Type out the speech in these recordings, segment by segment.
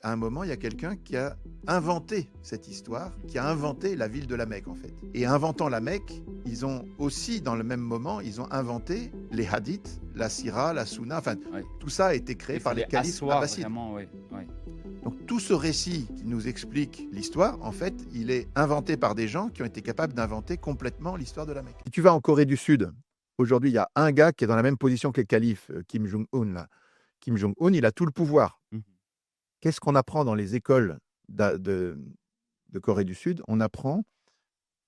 à un moment, il y a quelqu'un qui a inventé cette histoire, qui a inventé la ville de la Mecque, en fait. Et inventant la Mecque, ils ont aussi, dans le même moment, ils ont inventé les hadiths, la sira, la sunna, enfin, Ouais. tout ça a été créé Il par les fallait califes asseoir abbassides. vraiment, ouais, ouais. Donc tout ce récit qui nous explique l'histoire, en fait, il est inventé par des gens qui ont été capables d'inventer complètement l'histoire de la Mecque. Si tu vas en Corée du Sud, aujourd'hui, il y a un gars qui est dans la même position que les califes, Kim Jong-un, là. Kim Jong-un, il a tout le pouvoir. Mmh. Qu'est-ce qu'on apprend dans les écoles de Corée du Sud? On apprend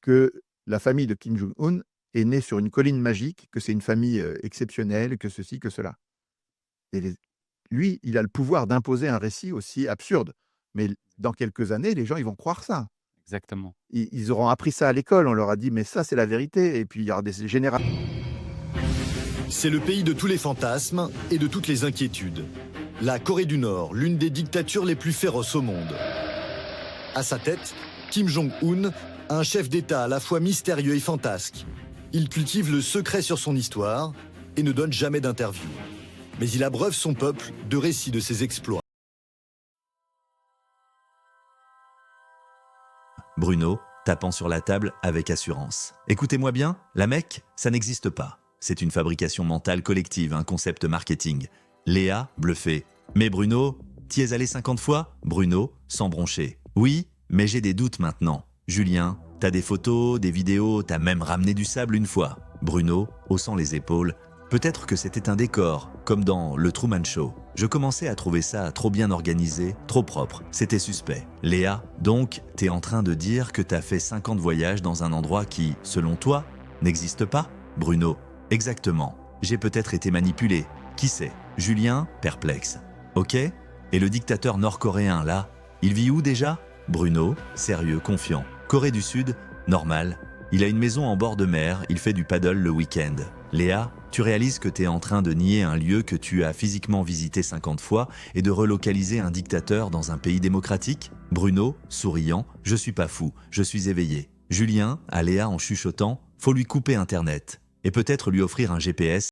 que la famille de Kim Jong-un est née sur une colline magique, que c'est une famille exceptionnelle, que ceci, que cela. Et lui, il a le pouvoir d'imposer un récit aussi absurde. Mais dans quelques années, les gens, ils vont croire ça. Exactement. Ils auront appris ça à l'école. On leur a dit, mais ça, c'est la vérité. Et puis, il y aura des générations. C'est le pays de tous les fantasmes et de toutes les inquiétudes. La Corée du Nord, l'une des dictatures les plus féroces au monde. À sa tête, Kim Jong-un, un chef d'État à la fois mystérieux et fantasque. Il cultive le secret sur son histoire et ne donne jamais d'interview. Mais il abreuve son peuple de récits de ses exploits. Bruno, tapant sur la table avec assurance. Écoutez-moi bien, la Mecque, ça n'existe pas. C'est une fabrication mentale collective, un concept marketing. Léa, bluffée. Mais Bruno, t'y es allé 50 fois? Bruno, sans broncher. Oui, mais j'ai des doutes maintenant. Julien, t'as des photos, des vidéos, t'as même ramené du sable une fois. Bruno, haussant les épaules. Peut-être que c'était un décor, comme dans Le Truman Show. Je commençais à trouver ça trop bien organisé, trop propre. C'était suspect. Léa, donc, t'es en train de dire que t'as fait 50 voyages dans un endroit qui, selon toi, n'existe pas? Bruno, exactement. J'ai peut-être été manipulé. Qui sait? Julien, perplexe. Ok? Et le dictateur nord-coréen, là, il vit où déjà? Bruno, sérieux, confiant. Corée du Sud, normal. Il a une maison en bord de mer, il fait du paddle le week-end. Léa, tu réalises que t'es en train de nier un lieu que tu as physiquement visité 50 fois et de relocaliser un dictateur dans un pays démocratique? Bruno, souriant, je suis pas fou, je suis éveillé. Julien, à Léa en chuchotant, faut lui couper Internet. Et peut-être lui offrir un GPS